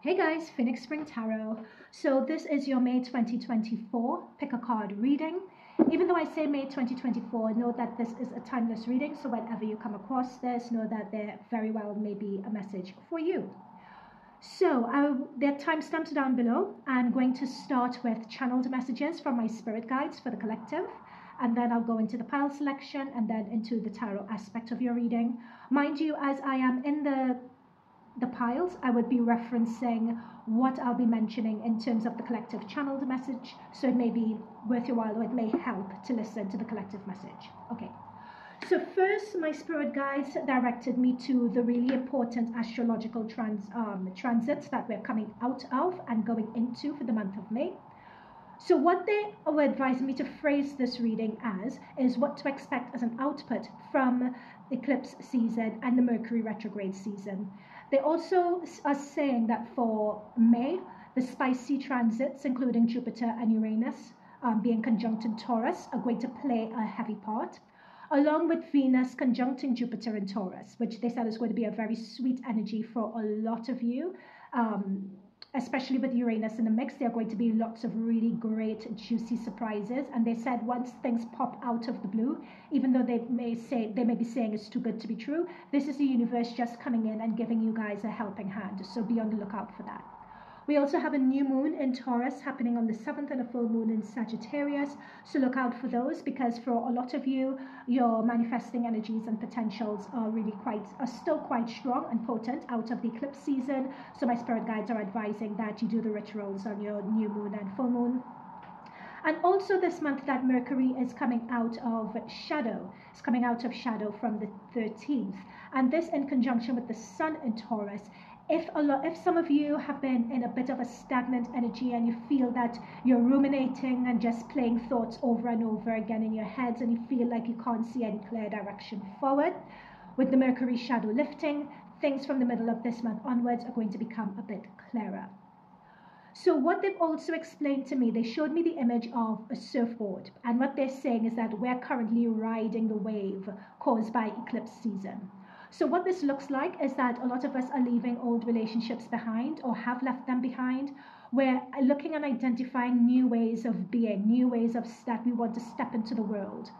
Hey guys, Phoenix Spring Tarot. So this is your May 2024 pick a card reading. Even though I say May 2024, know that this is a timeless reading. So whenever you come across this, know that there very well may be a message for you. So there are timestamps down below. I'm going to start with channeled messages from my spirit guides for the collective. And then I'll go into the pile selection and then into the tarot aspect of your reading. Mind you, as I am in the piles, I would be referencing what I'll be mentioning in terms of the collective channeled message, so it may be worth your while, or it may help to listen to the collective message. Okay, so first my spirit guides directed me to the really important astrological transits that we're coming out of and going into for the month of May. So what they were advising me to phrase this reading as is what to expect as an output from eclipse season and the Mercury retrograde season. They also are saying that for May, the spicy transits, including Jupiter and Uranus being conjunct in Taurus, are going to play a heavy part, along with Venus conjuncting Jupiter in Taurus, which they said is going to be a very sweet energy for a lot of you. Especially with Uranus in the mix, there are going to be lots of really great, juicy surprises. And they said once things pop out of the blue, even though they may be saying it's too good to be true, this is the universe just coming in and giving you guys a helping hand. So be on the lookout for that. We also have a new moon in Taurus happening on the 7th and a full moon in Sagittarius. So look out for those, because for a lot of you, your manifesting energies and potentials are still quite strong and potent out of the eclipse season. So my spirit guides are advising that you do the rituals on your new moon and full moon. And also this month that Mercury is coming out of shadow. It's coming out of shadow from the 13th. And this in conjunction with the sun in Taurus. If some of you have been in a bit of a stagnant energy and you feel that you're ruminating and just playing thoughts over and over again in your heads, and you feel like you can't see any clear direction forward, with the Mercury shadow lifting, things from the middle of this month onwards are going to become a bit clearer. So what they've also explained to me, they showed me the image of a surfboard, and what they're saying is that we're currently riding the wave caused by eclipse season. So what this looks like is that a lot of us are leaving old relationships behind or have left them behind. We're looking and identifying new ways of being, new ways that we want to step into the world.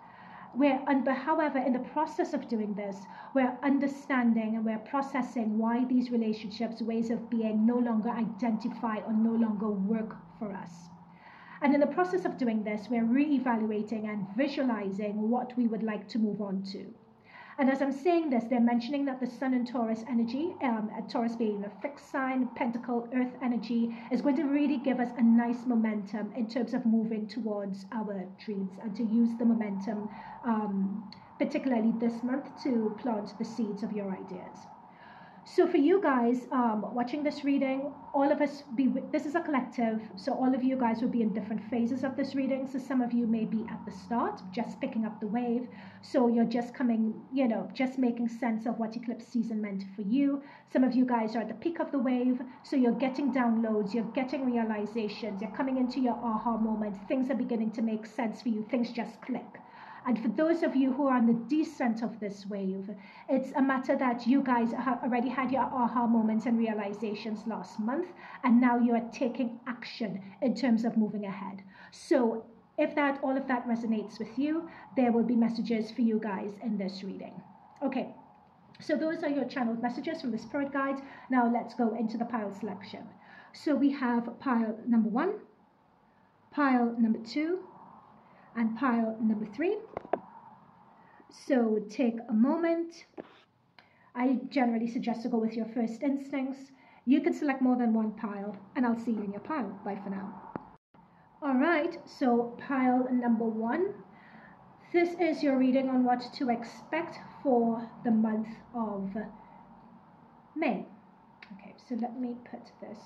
However, in the process of doing this, we're understanding and we're processing why these relationships, ways of being, no longer identify or no longer work for us. And in the process of doing this, we're reevaluating and visualizing what we would like to move on to. And as I'm saying this, they're mentioning that the sun and Taurus energy, Taurus being a fixed sign, pentacle, earth energy, is going to really give us a nice momentum in terms of moving towards our dreams, and to use the momentum, particularly this month, to plant the seeds of your ideas. So for you guys watching this reading, all of us, this is a collective, so all of you guys will be in different phases of this reading. So some of you may be at the start, just picking up the wave. So you're just coming, just making sense of what eclipse season meant for you. Some of you guys are at the peak of the wave, so you're getting downloads, you're getting realizations, you're coming into your aha moment. Things are beginning to make sense for you. Things just click. And for those of you who are on the descent of this wave, it's a matter that you guys have already had your aha moments and realizations last month, and now you are taking action in terms of moving ahead. So if all of that resonates with you, there will be messages for you guys in this reading. Okay, so those are your channeled messages from the spirit guides. Now let's go into the pile selection. So we have pile number 1, pile number 2, and pile number 3. So take a moment. I generally suggest to go with your first instincts. You can select more than one pile, and I'll see you in your pile. Bye for now. All right, so pile number 1. This is your reading on what to expect for the month of May. Okay, so let me put this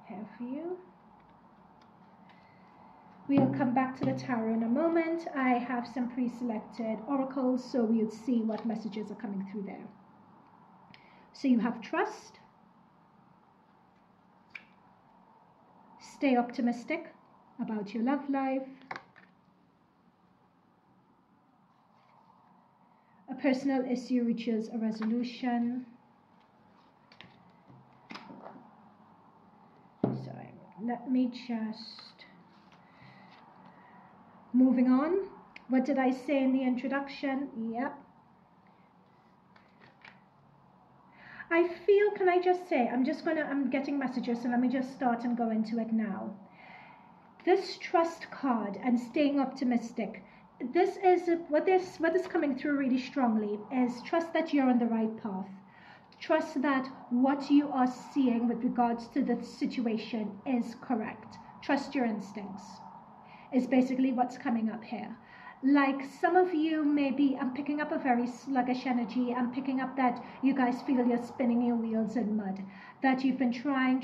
here for you. We'll come back to the tarot in a moment. I have some pre-selected oracles, so we'll see what messages are coming through there. So you have trust. Stay optimistic about your love life. A personal issue reaches a resolution. let me just, moving on. What did I say in the introduction? Yep. I feel, can I just say, I'm getting messages, so let me just start and go into it now. This trust card and staying optimistic, this is what is coming through really strongly is trust that you're on the right path. Trust that what you are seeing with regards to the situation is correct. Trust your instincts is basically what's coming up here. Like some of you maybe, I'm picking up a very sluggish energy. I'm picking up that you guys feel you're spinning your wheels in mud, that you've been trying,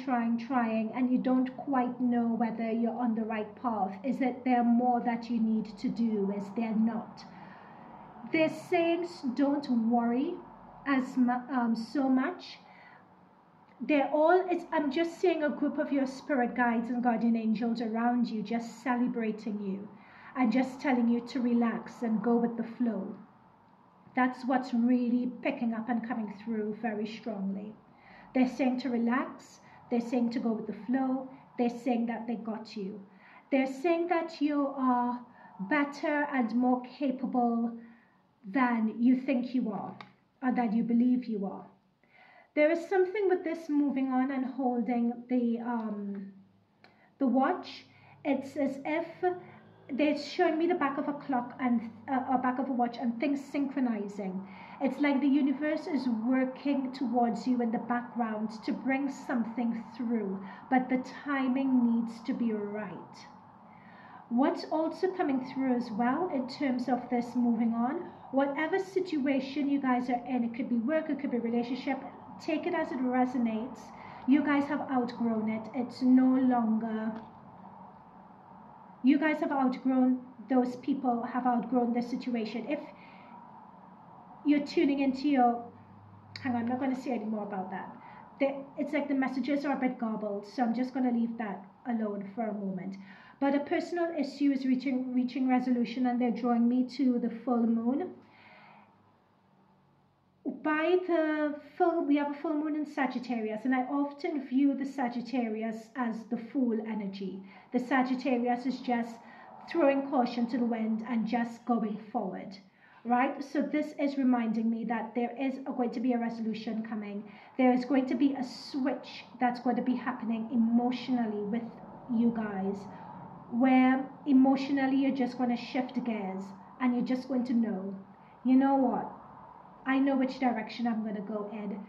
and you don't quite know whether you're on the right path. Is that there more that you need to do? Is there not? They're saying don't worry as so much. They're all, I'm just seeing a group of your spirit guides and guardian angels around you, just celebrating you and just telling you to relax and go with the flow. That's what's really picking up and coming through very strongly. They're saying to relax. They're saying to go with the flow. They're saying that they got you. They're saying that you are better and more capable than you think you are, or that you believe you are. There is something with this moving on and holding the watch. It's as if they're showing me the back of a clock and back of a watch and things synchronizing. It's like the universe is working towards you in the background to bring something through, but the timing needs to be right. What's also coming through as well in terms of this moving on, whatever situation you guys are in, it could be work, it could be relationship, take it as it resonates. You guys have outgrown it. It's no longer, you guys have outgrown, those people have outgrown the situation. If you're tuning into your, hang on, I'm not going to say any more about that. It's like the messages are a bit garbled, so I'm just going to leave that alone for a moment. But a personal issue is reaching resolution, and they're drawing me to the full moon. By the full, we have a full moon in Sagittarius, and I often view the Sagittarius as the fool energy. The Sagittarius is just throwing caution to the wind and just going forward, right? So this is reminding me that there is going to be a resolution coming. There is going to be a switch that's going to be happening emotionally with you guys, where emotionally you're just going to shift gears and you're just going to know, you know what? I know which direction I'm going to go in.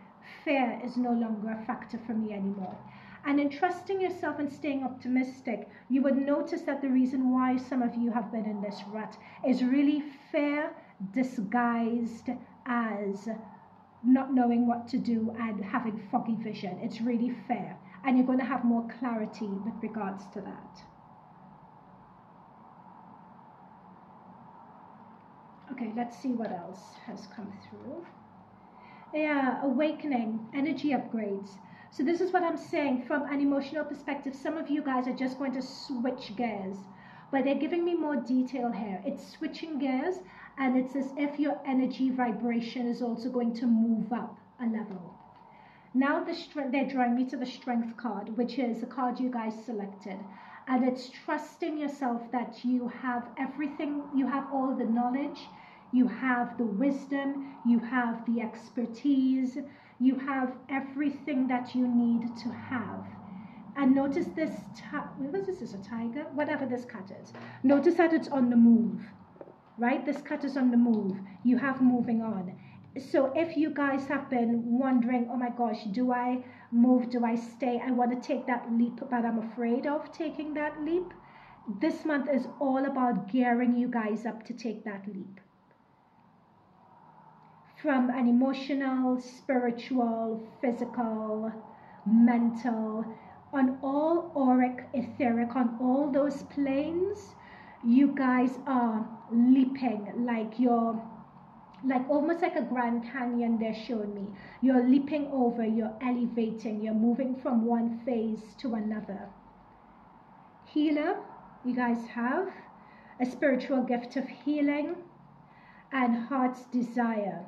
Fear is no longer a factor for me anymore. And in trusting yourself and staying optimistic, you would notice that the reason why some of you have been in this rut is really fear disguised as not knowing what to do and having foggy vision. It's really fear. And you're going to have more clarity with regards to that. Okay, let's see what else has come through. Yeah, awakening, energy upgrades. So this is what I'm saying from an emotional perspective. Some of you guys are just going to switch gears, but they're giving me more detail here. It's switching gears, and it's as if your energy vibration is also going to move up a level. Now they're drawing me to the strength card, which is a card you guys selected. And it's trusting yourself that you have everything, you have all the knowledge, you have the wisdom, you have the expertise, you have everything that you need to have. And notice this, what is this, a tiger? Whatever this cat is. Notice that it's on the move, right? This cat is on the move. You have moving on. So if you guys have been wondering, oh my gosh, do I move, do I stay? I want to take that leap, but I'm afraid of taking that leap. This month is all about gearing you guys up to take that leap. From an emotional, spiritual, physical, mental, on all auric, etheric, on all those planes, you guys are leaping like you're, like almost like a Grand Canyon they're showing me. You're leaping over, you're elevating, you're moving from one phase to another. Healer, you guys have a spiritual gift of healing and heart's desire.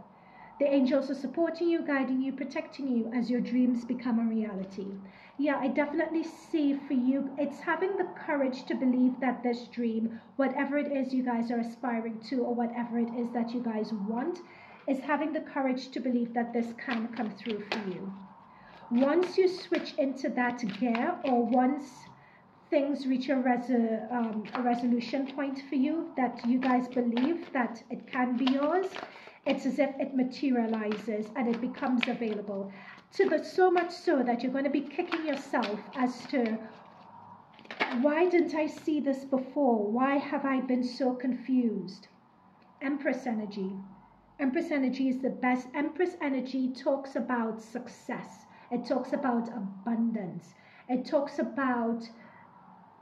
The angels are supporting you, guiding you, protecting you as your dreams become a reality. Yeah, I definitely see for you, it's having the courage to believe that this dream, whatever it is you guys are aspiring to or whatever it is that you guys want, is having the courage to believe that this can come through for you. Once you switch into that gear, or once things reach a resolution point for you, that you guys believe that it can be yours, it's as if it materializes and it becomes available. So much so that you're going to be kicking yourself as to, why didn't I see this before? Why have I been so confused? Empress energy. Empress energy is the best. Empress energy talks about success. It talks about abundance. It talks about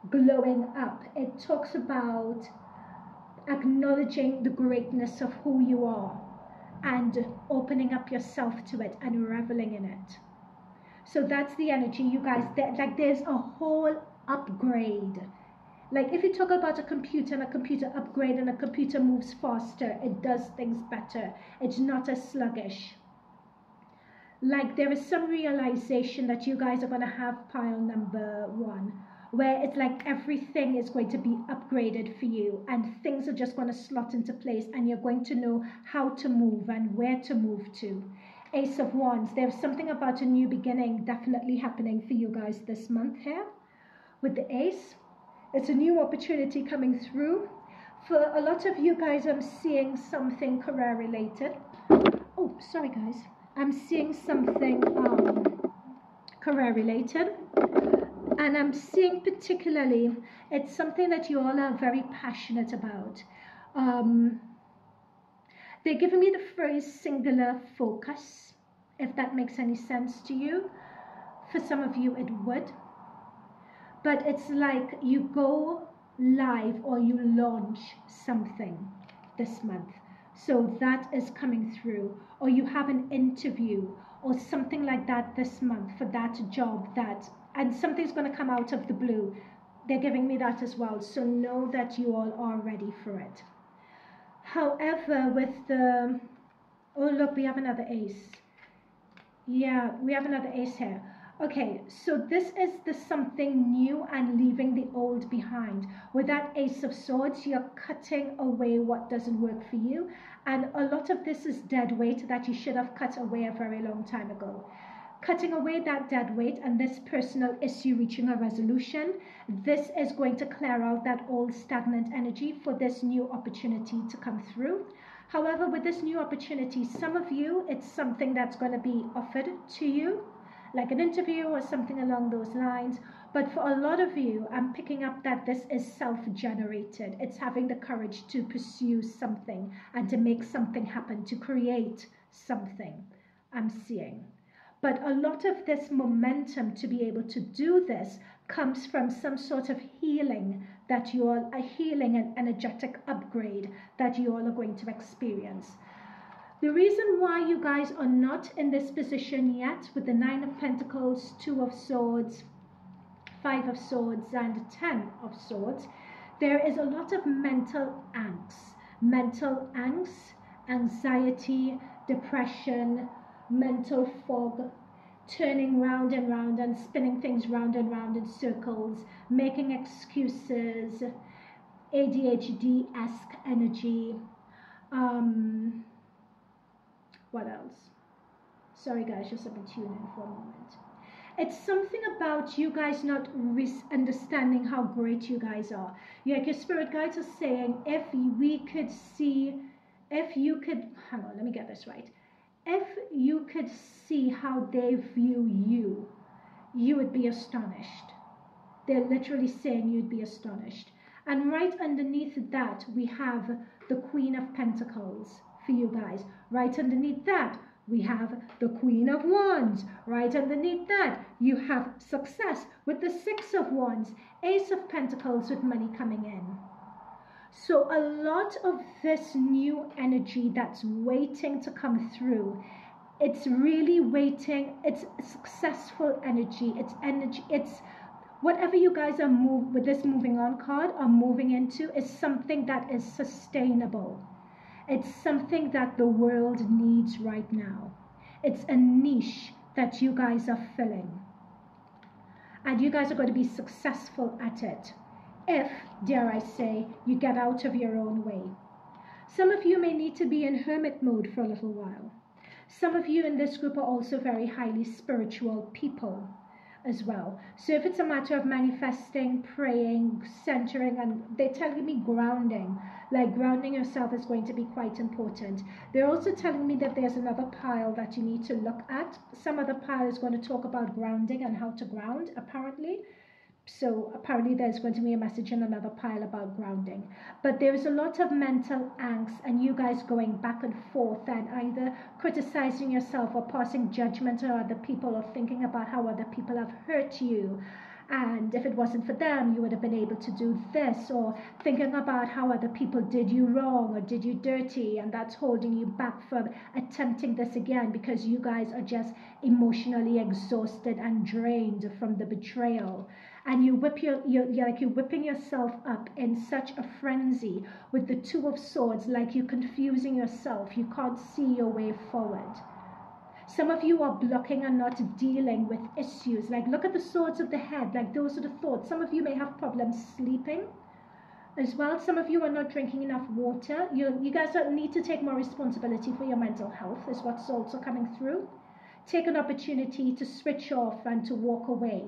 glowing up. It talks about acknowledging the greatness of who you are and opening up yourself to it and reveling in it. So that's the energy, you guys. Like there's a whole upgrade. Like if you talk about a computer and a computer upgrade and a computer moves faster, it does things better. It's not as sluggish. Like there is some realization that you guys are going to have pile number 1, where it's like everything is going to be upgraded for you and things are just going to slot into place and you're going to know how to move and where to move to. Ace of Wands, there's something about a new beginning definitely happening for you guys this month here. With the Ace, it's a new opportunity coming through. For a lot of you guys, I'm seeing something career related. Oh, sorry guys. I'm seeing something career related. And I'm seeing particularly, it's something that you all are very passionate about. They're giving me the phrase singular focus, if that makes any sense to you. For some of you, it would. But it's like you go live or you launch something this month. So that is coming through. Or you have an interview or something like that this month for that job and something's going to come out of the blue. They're giving me that as well. So know that you all are ready for it. However, with the... Oh, look, we have another ace. Yeah, we have another ace here. Okay, so this is the something new and leaving the old behind. With that Ace of Swords, you're cutting away what doesn't work for you. And a lot of this is dead weight that you should have cut away a very long time ago. Cutting away that dead weight and this personal issue reaching a resolution, this is going to clear out that old stagnant energy for this new opportunity to come through. However, with this new opportunity, some of you, it's something that's going to be offered to you, like an interview or something along those lines. But for a lot of you, I'm picking up that this is self-generated. It's having the courage to pursue something and to make something happen, to create something, I'm seeing. But a lot of this momentum to be able to do this comes from some sort of healing that you all are healing, an energetic upgrade that you all are going to experience. The reason why you guys are not in this position yet with the 9 of Pentacles, 2 of Swords, 5 of Swords and 10 of Swords, there is a lot of mental angst, anxiety, depression, mental fog, turning round and round and spinning things round and round in circles, making excuses, ADHD-esque energy. What else? Sorry guys, just let me tune in for a moment. It's something about you guys not understanding how great you guys are. Like your spirit guides are saying, if you could, hang on, let me get this right. If you could see how they view you, you would be astonished. They're literally saying you'd be astonished. And right underneath that, we have the Queen of Pentacles for you guys. Right underneath that, we have the Queen of Wands. Right underneath that, you have success with the 6 of Wands, Ace of Pentacles with money coming in. So a lot of this new energy that's waiting to come through, it's really waiting. It's successful energy. It's energy. It's whatever you guys are with this moving on card are moving into is something that is sustainable. It's something that the world needs right now. It's a niche that you guys are filling. And you guys are going to be successful at it if, dare I say, you get out of your own way. Some of you may need to be in hermit mode for a little while. Some of you in this group are also very highly spiritual people as well. So if it's a matter of manifesting, praying, centering, and they're telling me grounding, like grounding yourself is going to be quite important. They're also telling me that there's another pile that you need to look at. Some other pile is going to talk about grounding and how to ground, apparently. So apparently there's going to be a message in another pile about grounding. But there is a lot of mental angst and you guys going back and forth and either criticizing yourself or passing judgment on other people or thinking about how other people have hurt you. And if it wasn't for them, you would have been able to do this, or thinking about how other people did you wrong or did you dirty, and that's holding you back from attempting this again because you guys are just emotionally exhausted and drained from the betrayal. And you whip you're whipping yourself up in such a frenzy with the Two of Swords, like you're confusing yourself. You can't see your way forward. Some of you are blocking and not dealing with issues. Like, look at the swords of the head. Like, those are the thoughts. Some of you may have problems sleeping as well. Some of you are not drinking enough water. You guys need to take more responsibility for your mental health is what's also coming through. Take an opportunity to switch off and to walk away.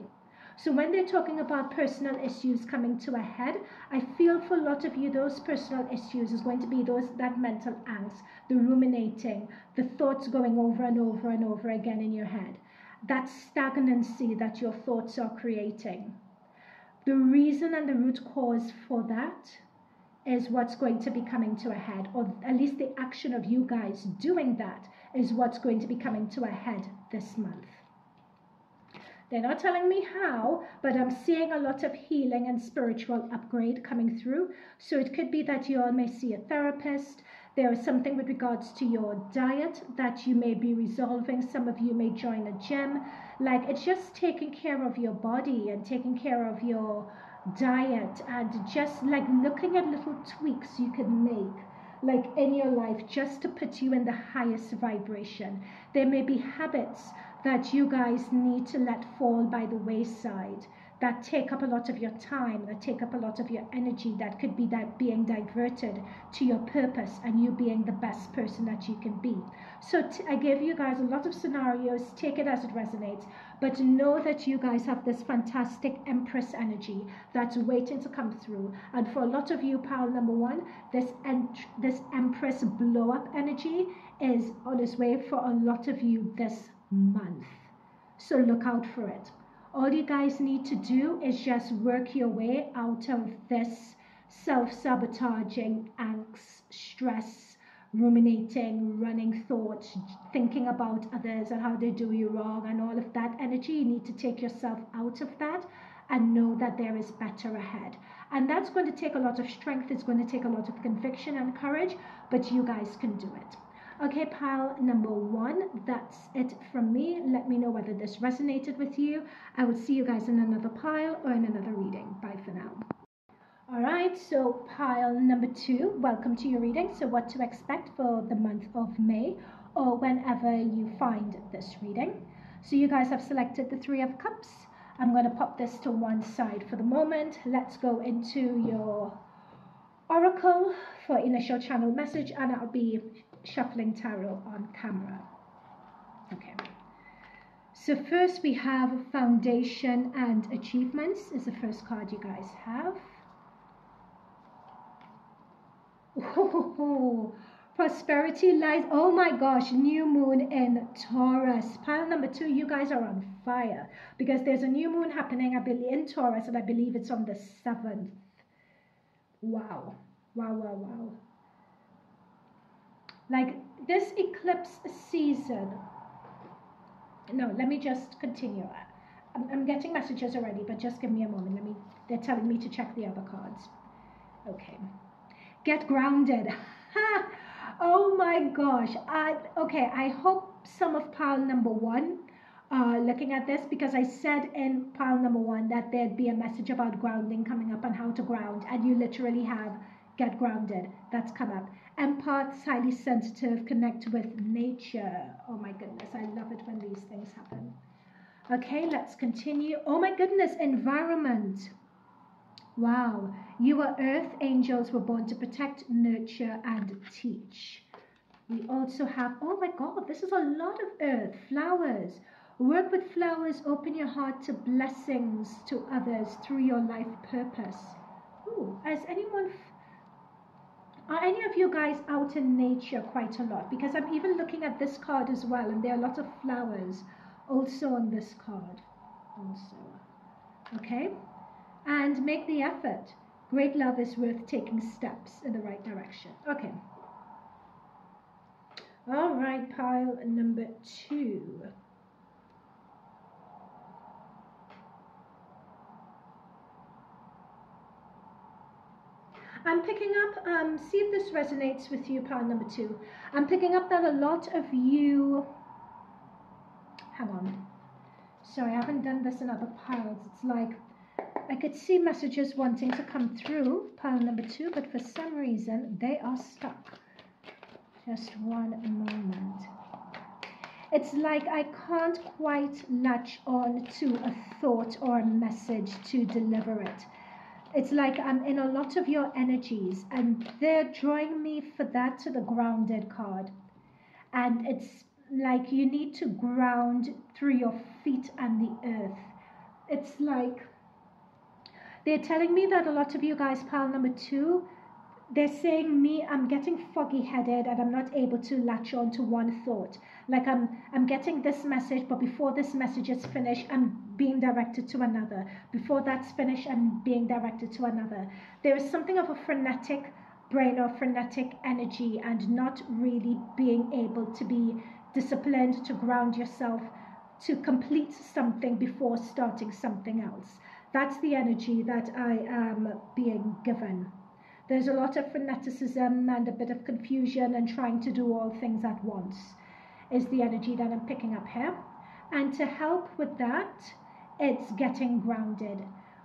So when they're talking about personal issues coming to a head, I feel for a lot of you, those personal issues is going to be that mental angst, the ruminating, the thoughts going over and over and over again in your head, that stagnancy that your thoughts are creating. The reason and the root cause for that is what's going to be coming to a head, or at least the action of you guys doing that is what's going to be coming to a head this month. They're not telling me how, but I'm seeing a lot of healing and spiritual upgrade coming through. So it could be that you all may see a therapist. There is something with regards to your diet that you may be resolving. Some of you may join a gym. Like, it's just taking care of your body and taking care of your diet and just like looking at little tweaks you can make, like in your life, just to put you in the highest vibration. There may be habits that you guys need to let fall by the wayside, that take up a lot of your time, that take up a lot of your energy, that could be that being diverted to your purpose and you being the best person that you can be. So I gave you guys a lot of scenarios. Take it as it resonates, but know that you guys have this fantastic Empress energy that's waiting to come through. And for a lot of you, pile number one, this Empress blow up energy is on its way for a lot of you this month. So look out for it. All you guys need to do is just work your way out of this self-sabotaging angst, stress, ruminating, running thoughts, thinking about others and how they do you wrong and all of that energy. You need to take yourself out of that and know that there is better ahead. And that's going to take a lot of strength. It's going to take a lot of conviction and courage, but you guys can do it. Okay, pile number one, that's it from me. Let me know whether this resonated with you. I will see you guys in another pile or in another reading. Bye for now. All right, so pile number two, welcome to your reading. So what to expect for the month of May or whenever you find this reading. So you guys have selected the Three of Cups. I'm going to pop this to one side for the moment. Let's go into your oracle for initial channel message, and I'll be shuffling tarot on camera. Okay, so first we have Foundation and Achievements is the first card you guys have. Oh, prosperity lies, oh my gosh, new moon in Taurus. Pile number two, you guys are on fire because there's a new moon happening, I believe, in Taurus, and I believe it's on the 7th. Wow, wow, wow, wow. Like this eclipse season. No, let me just continue. I'm getting messages already, but just give me a moment. They're telling me to check the other cards. Okay. Get grounded. Oh my gosh. Okay, I hope some of pile number one looking at this, because I said in pile number one that there'd be a message about grounding coming up and how to ground, and you literally have get grounded. That's come up. Empaths, highly sensitive, connect with nature. Oh my goodness, I love it when these things happen. Okay, let's continue. Oh my goodness, environment. Wow, you are earth angels, were born to protect, nurture, and teach. We also have, oh my God, this is a lot of earth, flowers. Work with flowers, open your heart to blessings to others through your life purpose. Ooh, are any of you guys out in nature quite a lot? Because I'm even looking at this card as well, and there are a lot of flowers also on this card. Also, okay? And make the effort. Great love is worth taking steps in the right direction. Okay. All right, pile number 2. I'm picking up, see if this resonates with you, pile number 2. I'm picking up that a lot of you, hang on. Sorry, I haven't done this in other piles. It's like, I could see messages wanting to come through, pile number 2, but for some reason, they are stuck. Just one moment. It's like I can't quite latch on to a thought or a message to deliver it. It's like I'm in a lot of your energies, and they're drawing me for that to the grounded card. And it's like you need to ground through your feet and the earth. It's like they're telling me that a lot of you guys, pile number 2, they're saying I'm getting foggy-headed and I'm not able to latch on to one thought. Like I'm getting this message, but before this message is finished, I'm being directed to another. Before that's finished, I'm being directed to another. There is something of a frenetic brain or frenetic energy, and not really being able to be disciplined to ground yourself to complete something before starting something else. That's the energy that I am being given. There's a lot of freneticism and a bit of confusion and trying to do all things at once is the energy that I'm picking up here. And to help with that, it's getting grounded.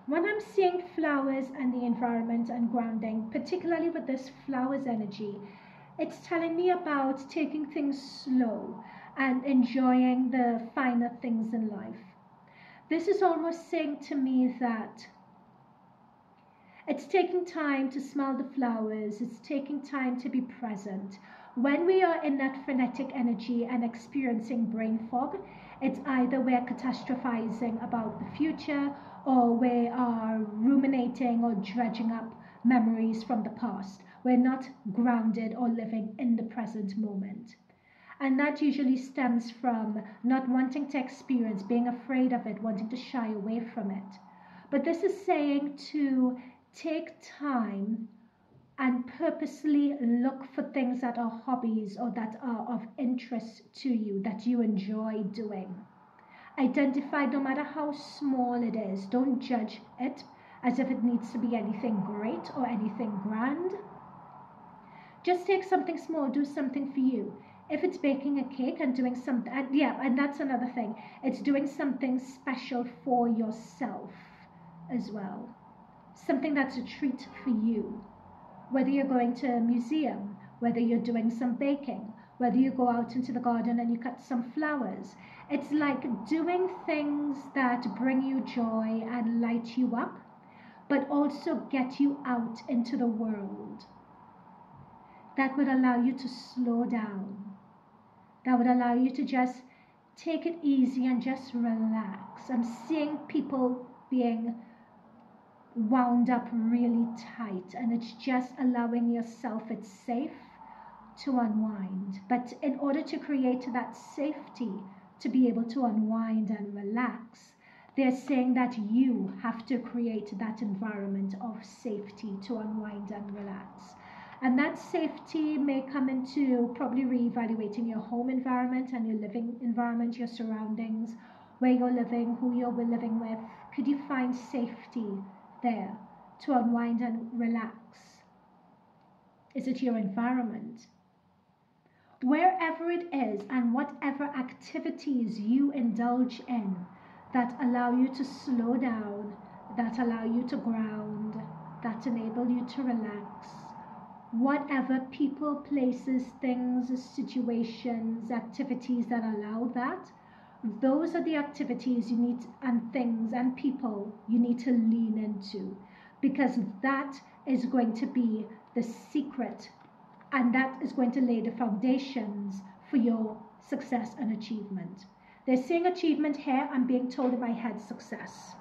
When I'm seeing flowers and the environment and grounding, particularly with this flowers energy, it's telling me about taking things slow and enjoying the finer things in life. This is almost saying to me that it's taking time to smell the flowers. It's taking time to be present. When we are in that frenetic energy and experiencing brain fog, it's either we're catastrophizing about the future, or we are ruminating or dredging up memories from the past. We're not grounded or living in the present moment. And that usually stems from not wanting to experience, being afraid of it, wanting to shy away from it. But this is saying to take time and purposely look for things that are hobbies or that are of interest to you, that you enjoy doing. Identify, no matter how small it is, don't judge it as if it needs to be anything great or anything grand. Just take something small, do something for you. If it's baking a cake and doing something, and that's another thing, it's doing something special for yourself as well. Something that's a treat for you. Whether you're going to a museum, whether you're doing some baking, whether you go out into the garden and you cut some flowers. It's like doing things that bring you joy and light you up, but also get you out into the world. That would allow you to slow down. That would allow you to just take it easy and just relax. I'm seeing people being wound up really tight, and it's just allowing yourself, it's safe to unwind. But in order to create that safety to be able to unwind and relax, they're saying that you have to create that environment of safety to unwind and relax. And that safety may come into probably reevaluating your home environment and your living environment, your surroundings, where you're living, who you're living with. Could you find safety there to unwind and relax? Is it your environment? Wherever it is, and whatever activities you indulge in that allow you to slow down, that allow you to ground, that enable you to relax, whatever people, places, things, situations, activities that allow that, those are the activities you need, and things and people you need to lean into, because that is going to be the secret, and that is going to lay the foundations for your success and achievement. They're saying achievement here. I'm being told in my head success.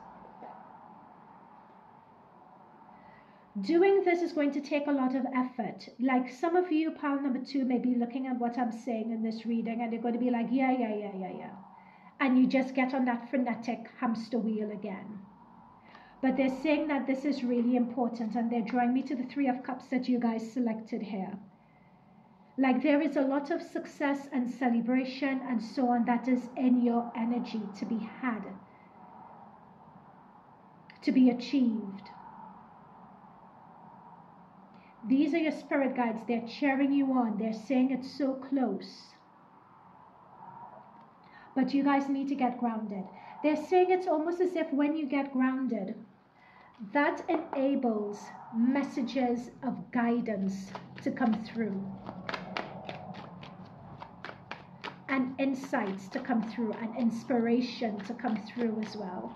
Doing this is going to take a lot of effort. Like some of you, pile number 2, may be looking at what I'm saying in this reading and you're going to be like, yeah. And you just get on that frenetic hamster wheel again. But they're saying that this is really important, and they're drawing me to the 3 of Cups that you guys selected here. Like there is a lot of success and celebration and so on that is in your energy to be had, to be achieved. These are your spirit guides. They're cheering you on. They're saying it's so close. But you guys need to get grounded. They're saying it's almost as if when you get grounded, that enables messages of guidance to come through. And insights to come through. And inspiration to come through as well.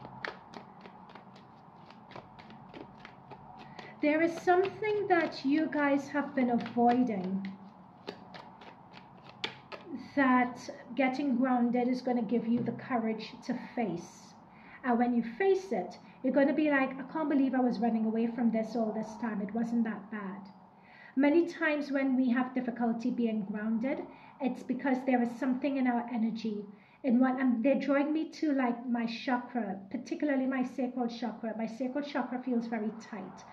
There is something that you guys have been avoiding, that getting grounded is going to give you the courage to face. And when you face it, you're going to be like, I can't believe I was running away from this all this time. It wasn't that bad. Many times when we have difficulty being grounded, it's because there is something in our energy. And they're drawing me to like my chakra, particularly my sacral chakra. My sacral chakra feels very tight.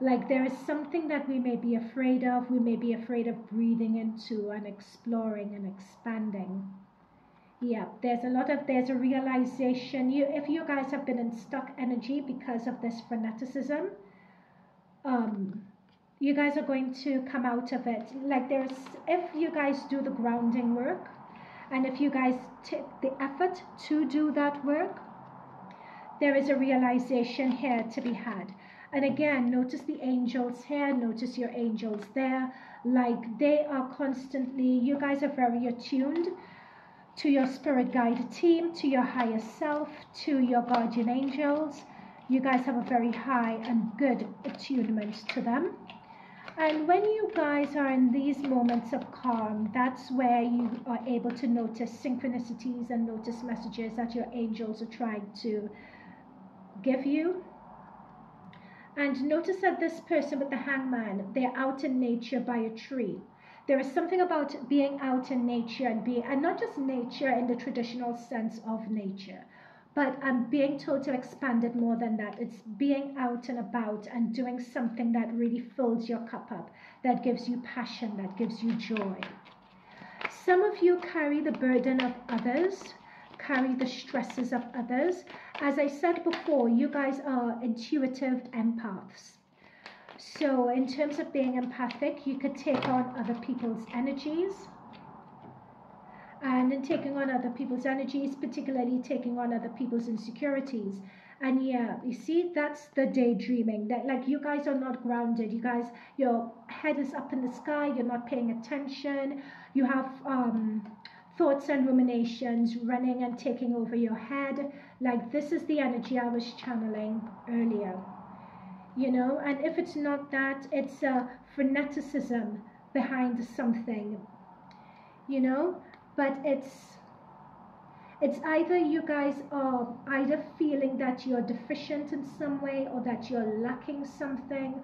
Like there is something that we may be afraid of. We may be afraid of breathing into and exploring and expanding. Yeah, there's a realization. If you guys have been in stuck energy because of this freneticism, you guys are going to come out of it. Like if you guys do the grounding work, and if you guys take the effort to do that work, there is a realization here to be had. And again, notice the angels here, notice your angels there. Like they are constantly, you guys are very attuned to your spirit guide team, to your higher self, to your guardian angels. You guys have a very high and good attunement to them. And when you guys are in these moments of calm, that's where you are able to notice synchronicities and notice messages that your angels are trying to give you. And notice that this person with the hangman, they're out in nature by a tree. There is something about being out in nature and not just nature in the traditional sense of nature, but I'm being told to expand it more than that. It's being out and about and doing something that really fills your cup up, that gives you passion, that gives you joy. Some of you carry the burden of others, carry the stresses of others. As I said before, you guys are intuitive empaths. So in terms of being empathic, you could take on other people's energies. And in taking on other people's energies, particularly taking on other people's insecurities. And yeah, you see, that's the daydreaming. That like you guys are not grounded. You guys, your head is up in the sky. You're not paying attention. You have thoughts and ruminations running and taking over your head. Like this is the energy I was channeling earlier. You know, and if it's not that, it's a freneticism behind something. You know, but it's either you guys are either feeling that you're deficient in some way or that you're lacking something,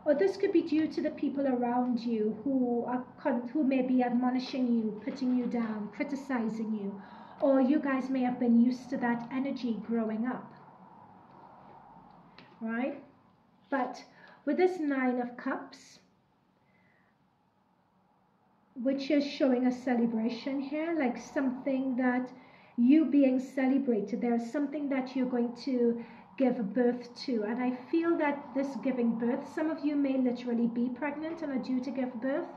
or this could be due to the people around you who may be admonishing you, putting you down, criticizing you, or you guys may have been used to that energy growing up, right? But with this 9 of Cups, which is showing a celebration here, like something that you being celebrated, there's something that you're going to give birth to. And I feel that this giving birth, some of you may literally be pregnant and are due to give birth.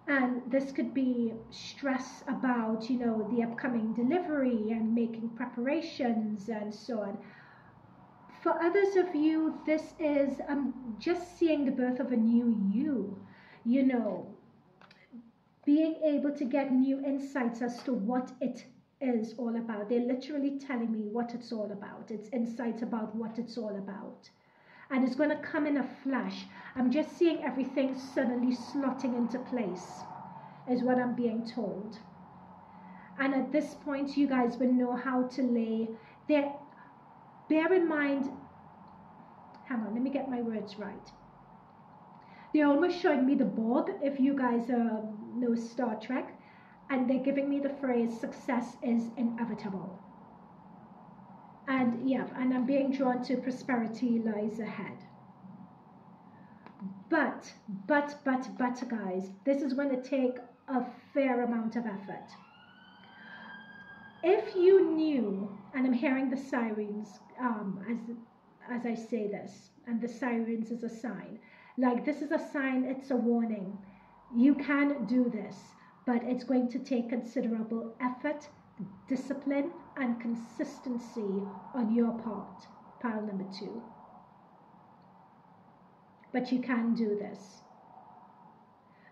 And this could be stress about, you know, the upcoming delivery and making preparations and so on. For others of you, this is just seeing the birth of a new you. you know, being able to get new insights as to what it is all about. They're literally telling me what it's all about. It's insights about what it's all about. And it's going to come in a flash. I'm just seeing everything suddenly slotting into place, is what I'm being told. And at this point, you guys will know how to lay there. Bear in mind, hang on, let me get my words right. They're almost showing me the Borg, if you guys know Star Trek, and they're giving me the phrase, success is inevitable. And yeah, and I'm being drawn to prosperity lies ahead. But guys, this is going to take a fair amount of effort. If you knew, and I'm hearing the sirens as I say this, and the sirens is a sign, like this is a sign, it's a warning. You can do this, but it's going to take considerable effort, discipline, and consistency on your part, pile number 2. But you can do this.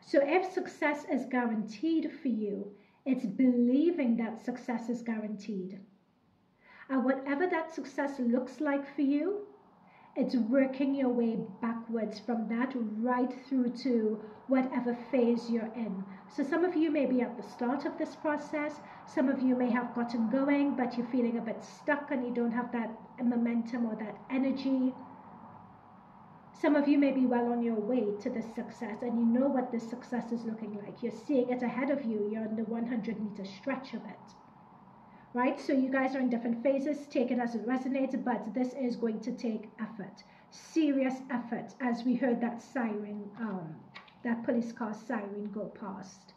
So if success is guaranteed for you, it's believing that success is guaranteed. And whatever that success looks like for you, it's working your way backwards from that right through to whatever phase you're in. So some of you may be at the start of this process. Some of you may have gotten going, but you're feeling a bit stuck and you don't have that momentum or that energy. Some of you may be well on your way to this success, and you know what this success is looking like. You're seeing it ahead of you. You're on the 100-meter stretch of it. Right? So you guys are in different phases. Take it as it resonates, but this is going to take effort. Serious effort, as we heard that siren, that police car siren go past.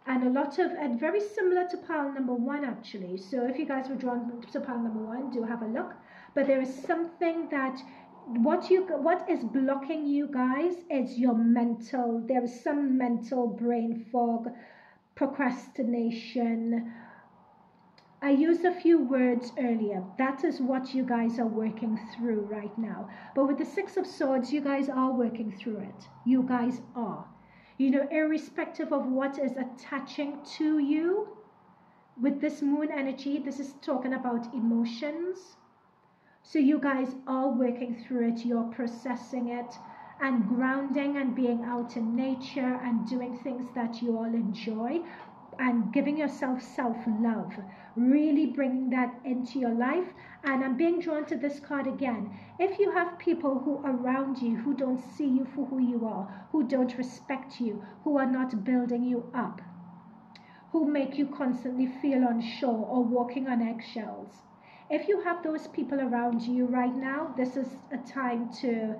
And a lot of, and very similar to pile number 1 actually. So if you guys were drawn to pile number 1, do have a look. But there is something that, what is blocking you guys is your mental, there is some mental brain fog, procrastination. I used a few words earlier. That is what you guys are working through right now. But with the 6 of Swords, you guys are working through it. You guys are. You know, irrespective of what is attaching to you, with this moon energy, this is talking about emotions. So you guys are working through it. You're processing it and grounding and being out in nature and doing things that you all enjoy and giving yourself self-love, really bringing that into your life. And I'm being drawn to this card again. If you have people who are around you who don't see you for who you are, who don't respect you, who are not building you up, who make you constantly feel unsure or walking on eggshells, if you have those people around you right now, this is a time to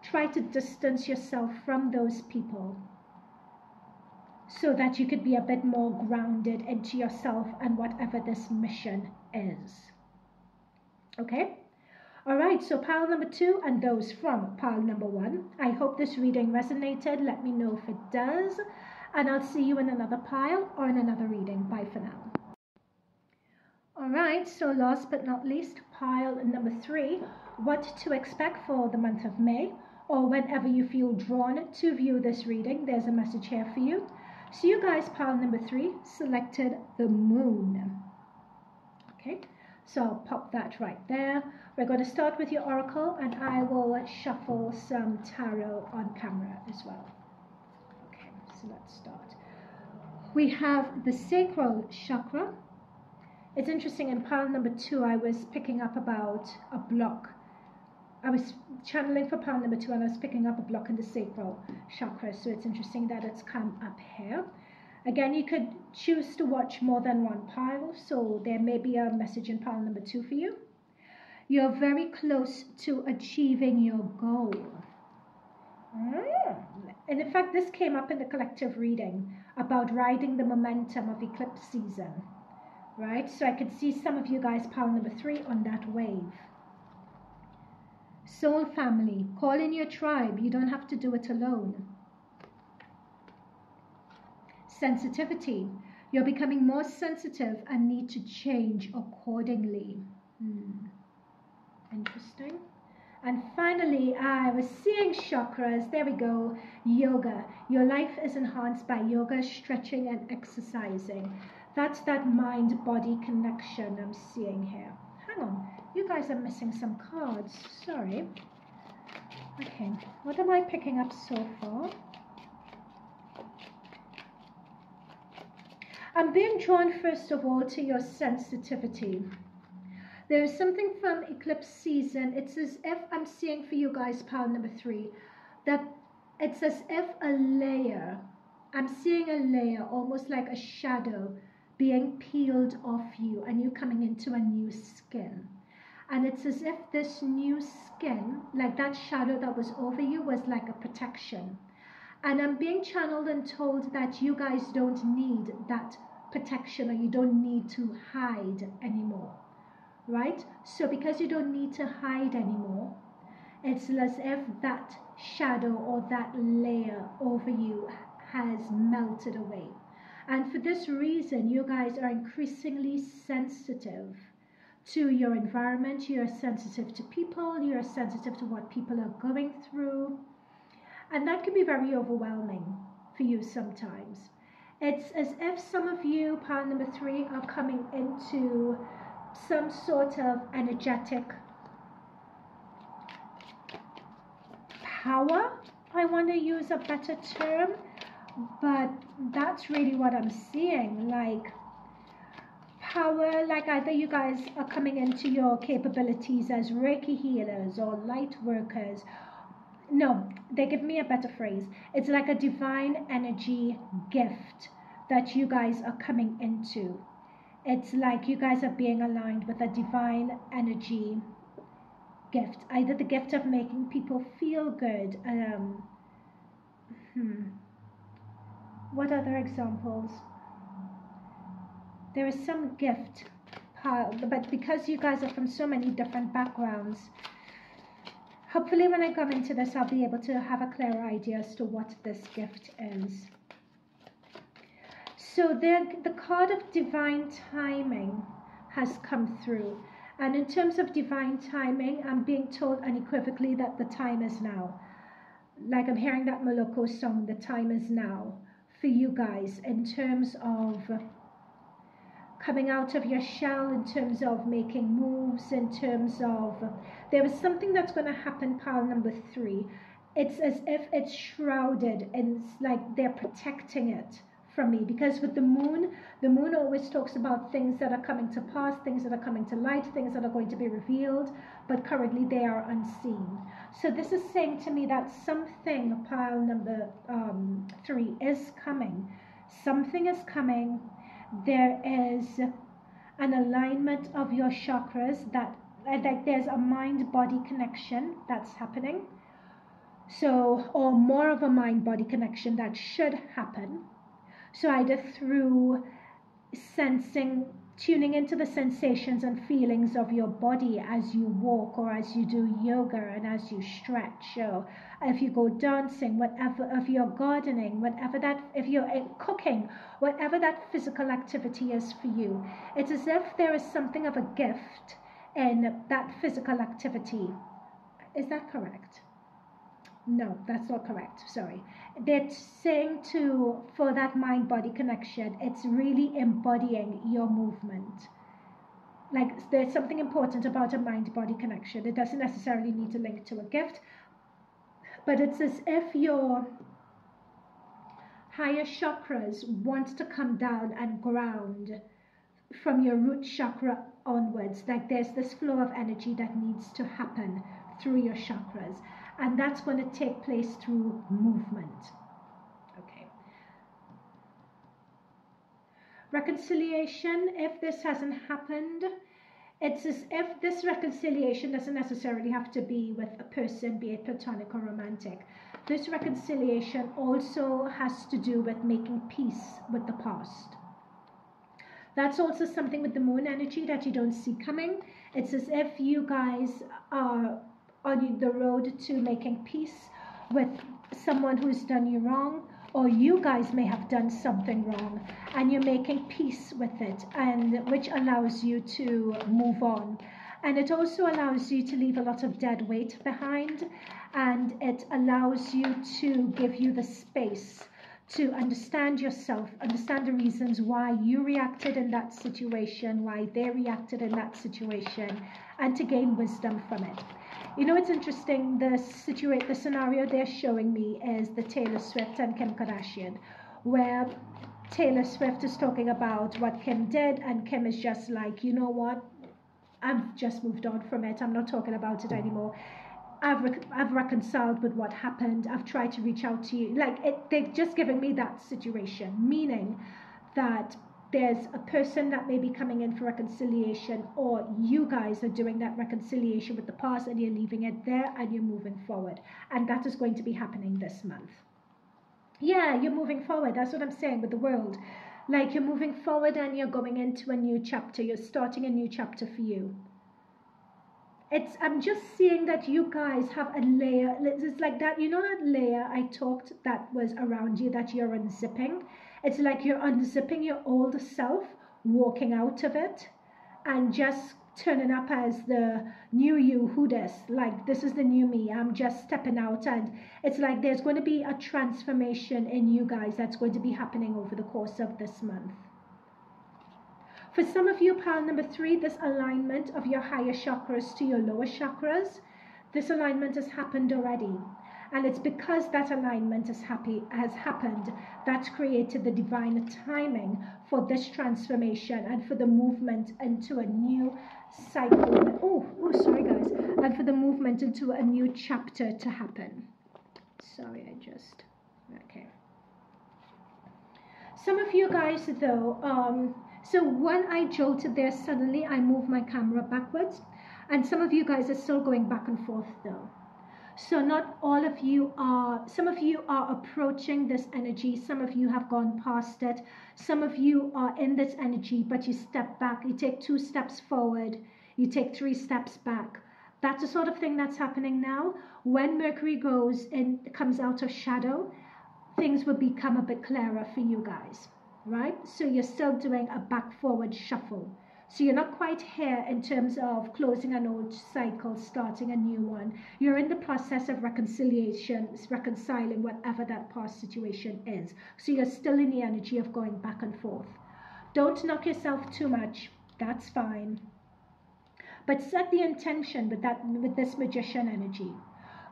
try to distance yourself from those people so that you could be a bit more grounded into yourself and whatever this mission is. Okay? All right, so pile number 2 and those from pile number 1. I hope this reading resonated. Let me know if it does. And I'll see you in another pile or in another reading. Bye for now. All right, so last but not least, pile number 3, what to expect for the month of May, or whenever you feel drawn to view this reading, there's a message here for you. So you guys, pile number 3, selected the moon. Okay, so I'll pop that right there. We're going to start with your oracle, and I will shuffle some tarot on camera as well. Okay, so let's start. We have the sacral chakra. It's interesting, in pile number 2, I was picking up about a block. I was channeling for pile number 2, and I was picking up a block in the sacral chakra. So it's interesting that it's come up here. Again, you could choose to watch more than one pile, so there may be a message in pile number 2 for you. You're very close to achieving your goal. And in fact, this came up in the collective reading about riding the momentum of eclipse season. Right, so I could see some of you guys, pile number 3, on that wave. Soul family, call in your tribe. You don't have to do it alone. Sensitivity, you're becoming more sensitive and need to change accordingly. Interesting. And finally, I was seeing chakras. There we go. Yoga. Your life is enhanced by yoga, stretching, and exercising. That's that mind-body connection I'm seeing here. Hang on. You guys are missing some cards. Sorry. Okay. What am I picking up so far? I'm being drawn, first of all, to your sensitivity. There is something from eclipse season. It's as if I'm seeing for you guys, pile number 3, that it's as if a layer, I'm seeing a layer, almost like a shadow, being peeled off you and you coming into a new skin. And it's as if this new skin, like that shadow that was over you, was like a protection. And I'm being channeled and told that you guys don't need that protection, or you don't need to hide anymore. Right? So because you don't need to hide anymore, it's as if that shadow or that layer over you has melted away. And for this reason, you guys are increasingly sensitive to your environment. You're sensitive to people. You're sensitive to what people are going through. And that can be very overwhelming for you sometimes. It's as if some of you, pile number 3, are coming into some sort of energetic power. I want to use a better term, but that's really what I'm seeing. Like power, like either you guys are coming into your capabilities as Reiki healers or light workers. No, they give me a better phrase. It's like a divine energy gift that you guys are coming into. It's like you guys are being aligned with a divine energy gift. Either the gift of making people feel good. What other examples? There is some gift, but because you guys are from so many different backgrounds, hopefully when I come into this, I'll be able to have a clearer idea as to what this gift is. So the card of divine timing has come through. And in terms of divine timing, I'm being told unequivocally that the time is now. Like I'm hearing that Moloko song, the time is now, for you guys, in terms of coming out of your shell, in terms of making moves, in terms of, there is something that's going to happen, pile number 3. It's as if it's shrouded and it's like they're protecting it from me, because with the moon always talks about things that are coming to pass, things that are coming to light, things that are going to be revealed, but currently they are unseen. So this is saying to me that something, pile number 3, is coming. Something is coming. There is an alignment of your chakras, that like there's a mind-body connection that's happening. So, or more of a mind-body connection that should happen. So either through sensing, tuning into the sensations and feelings of your body as you walk, or as you do yoga and as you stretch, or if you go dancing, whatever, if you're gardening, whatever that, if you're cooking, whatever that physical activity is for you, it's as if there is something of a gift in that physical activity. Is that correct? No, that's not correct. Sorry. They're saying for that mind-body connection, it's really embodying your movement. Like there's something important about a mind-body connection. It doesn't necessarily need to link to a gift, but it's as if your higher chakras want to come down and ground from your root chakra onwards. Like there's this flow of energy that needs to happen through your chakras. And that's going to take place through movement. Okay. Reconciliation, if this hasn't happened, it's as if this reconciliation doesn't necessarily have to be with a person, be it platonic or romantic. This reconciliation also has to do with making peace with the past. That's also something with the moon energy that you don't see coming. It's as if you guys are on the road to making peace with someone who's done you wrong, or you guys may have done something wrong and you're making peace with it, and which allows you to move on. And it also allows you to leave a lot of dead weight behind, and it allows you to give you the space to understand yourself, understand the reasons why you reacted in that situation, why they reacted in that situation, and to gain wisdom from it. You know, it's interesting, the scenario they're showing me is the Taylor Swift and Kim Kardashian, where Taylor Swift is talking about what Kim did, and Kim is just like, you know what, I've just moved on from it, I'm not talking about it anymore. I've reconciled with what happened. I've tried to reach out to you. Like, they've just given me that situation, meaning that there's a person that may be coming in for reconciliation, or you guys are doing that reconciliation with the past and you're leaving it there and you're moving forward. And that is going to be happening this month. Yeah, you're moving forward. That's what I'm saying with the world. Like, you're moving forward and you're going into a new chapter. You're starting a new chapter for you. I'm just seeing that you guys have a layer. It's like that, you know, that layer I talked that was around you that you're unzipping. It's like you're unzipping your old self, walking out of it, and just turning up as the new you. Who this? Like, this is the new me. I'm just stepping out, and it's like there's going to be a transformation in you guys that's going to be happening over the course of this month. For some of you, pile number 3, this alignment of your higher chakras to your lower chakras, this alignment has happened already. And it's because that alignment has happened that's created the divine timing for this transformation and for the movement into a new cycle. Oh, sorry guys. And for the movement into a new chapter to happen. Sorry, okay. Some of you guys though, so when I jolted there, suddenly I moved my camera backwards, and some of you guys are still going back and forth though. So not all of you are, some of you are approaching this energy, some of you have gone past it, some of you are in this energy, but you step back, you take 2 steps forward, you take 3 steps back. That's the sort of thing that's happening now. When Mercury comes out of shadow, things will become a bit clearer for you guys. Right? So you're still doing a back-forward shuffle. So you're not quite here in terms of closing an old cycle, starting a new one. You're in the process of reconciliation, reconciling whatever that past situation is. So you're still in the energy of going back and forth. Don't knock yourself too much. That's fine. But set the intention with this magician energy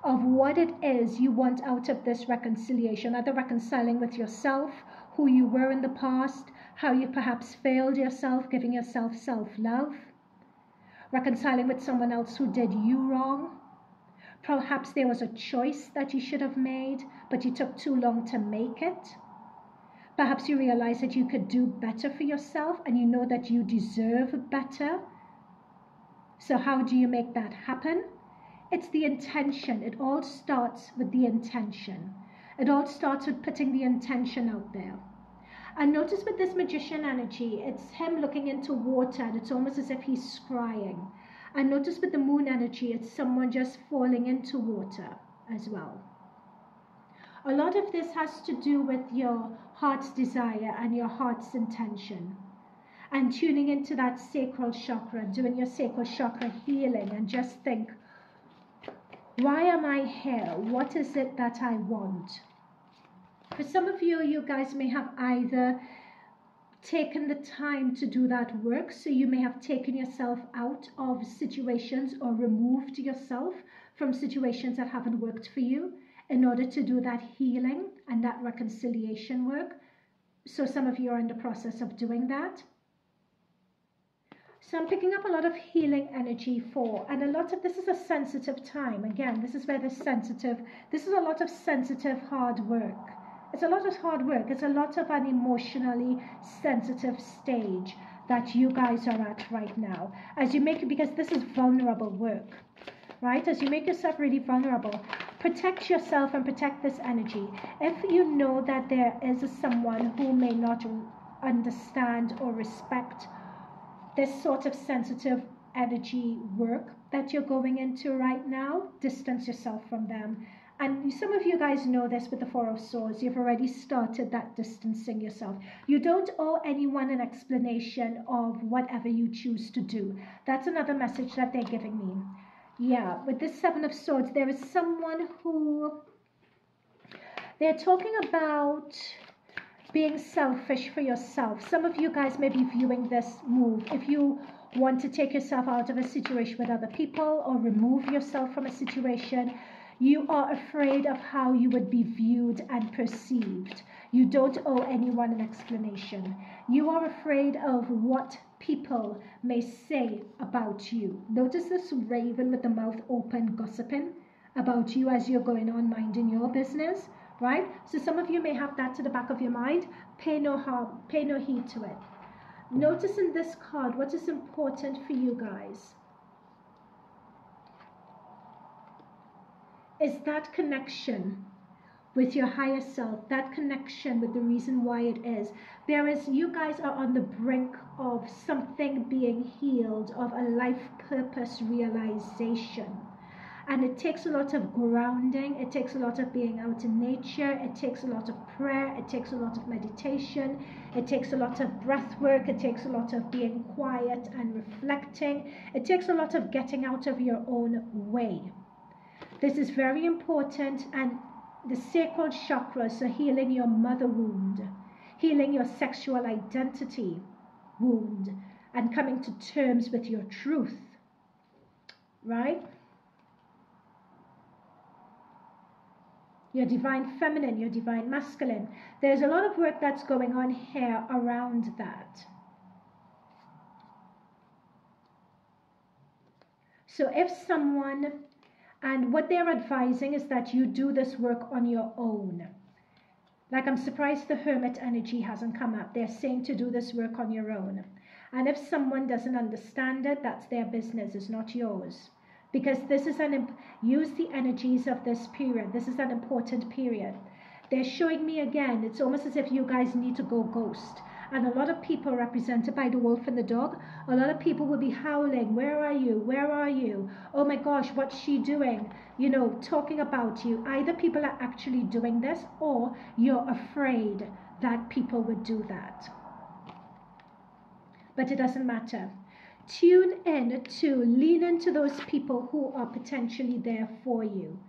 of what it is you want out of this reconciliation, either reconciling with yourself, who you were in the past, how you perhaps failed yourself, giving yourself self-love, reconciling with someone else who did you wrong. Perhaps there was a choice that you should have made, but you took too long to make it. Perhaps you realize that you could do better for yourself and you know that you deserve better. So how do you make that happen? It's the intention. It all starts with the intention. It all starts with putting the intention out there. And notice with this magician energy, it's him looking into water, and it's almost as if he's scrying. And notice with the moon energy, it's someone just falling into water as well. A lot of this has to do with your heart's desire and your heart's intention. And tuning into that sacral chakra, doing your sacral chakra healing, and just think, why am I here? What is it that I want? For some of you, you guys may have either taken the time to do that work, so you may have taken yourself out of situations or removed yourself from situations that haven't worked for you in order to do that healing and that reconciliation work. So some of you are in the process of doing that. So I'm picking up a lot of healing energy and a lot of this is a sensitive time. Again, this is where this is a lot of sensitive hard work. It's a lot of hard work. It's a lot of an emotionally sensitive stage that you guys are at right now. As you make it, because this is vulnerable work, right? As you make yourself really vulnerable, protect yourself and protect this energy. If you know that there is someone who may not understand or respect this sort of sensitive energy work that you're going into right now, distance yourself from them and some of you guys know this with the Four of Swords, you've already started that distancing yourself. You don't owe anyone an explanation of whatever you choose to do. That's another message that they're giving me. Yeah, with this Seven of Swords, there is someone who, they're talking about being selfish for yourself. Some of you guys may be viewing this move. If you want to take yourself out of a situation with other people or remove yourself from a situation, you are afraid of how you would be viewed and perceived. You don't owe anyone an explanation. You are afraid of what people may say about you. Notice this raven with the mouth open gossiping about you as you're going on minding your business, right? So some of you may have that to the back of your mind. Pay no harm, pay no heed to it. Notice in this card what is important for you guys is that connection with your higher self, that connection with the reason why it is. You guys are on the brink of something being healed, of a life purpose realization. And it takes a lot of grounding, it takes a lot of being out in nature, it takes a lot of prayer, it takes a lot of meditation, it takes a lot of breath work, it takes a lot of being quiet and reflecting, it takes a lot of getting out of your own way. This is very important, and the sacral chakras, so healing your mother wound, healing your sexual identity wound, and coming to terms with your truth, right? Your divine feminine, your divine masculine. There's a lot of work that's going on here around that. So if someone, and what they're advising is that you do this work on your own. Like, I'm surprised the Hermit energy hasn't come up. They're saying to do this work on your own. And if someone doesn't understand it, that's their business, it's not yours. Because this is use the energies of this period. This is an important period. They're showing me again, it's almost as if you guys need to go ghost. And a lot of people represented by the wolf and the dog, a lot of people will be howling, where are you? Where are you? Oh my gosh, what's she doing? You know, talking about you. Either people are actually doing this, or you're afraid that people would do that. But it doesn't matter. Tune in to lean into those people who are potentially there for you,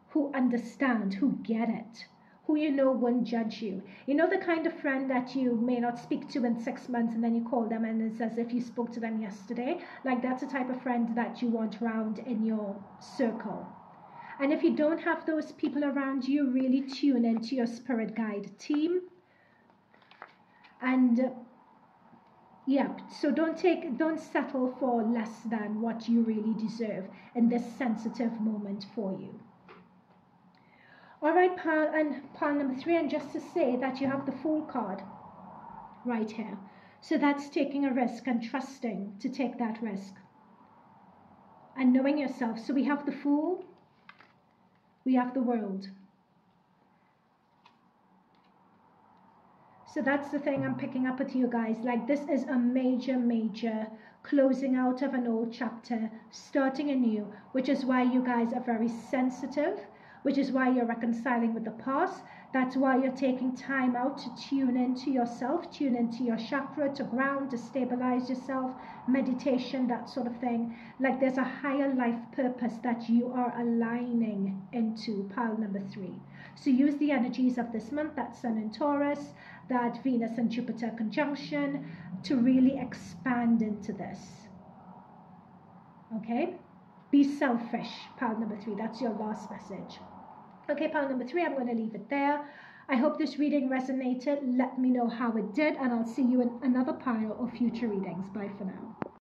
who understand, who get it, who you know won't judge you. You know, the kind of friend that you may not speak to in 6 months and then you call them and it's as if you spoke to them yesterday. Like, that's the type of friend that you want around in your circle. And if you don't have those people around you, really tune into your spirit guide team. And yeah, so don't settle for less than what you really deserve in this sensitive moment for you. All right, pile number 3, and just to say that you have the Fool card right here. So that's taking a risk and trusting to take that risk and knowing yourself. So we have the Fool, we have the World. So that's the thing I'm picking up with you guys. Like, this is a major closing out of an old chapter, starting anew, which is why you guys are very sensitive, which is why you're reconciling with the past. That's why you're taking time out to tune into yourself, tune into your chakra, to ground, to stabilize yourself, meditation, that sort of thing. Like, there's a higher life purpose that you are aligning into, pile number 3. So use the energies of this month, that Sun in Taurus, that Venus and Jupiter conjunction, to really expand into this. Okay? Be selfish, pile number 3. That's your last message. Okay, pile number 3, I'm going to leave it there. I hope this reading resonated. Let me know how it did, and I'll see you in another pile of future readings. Bye for now.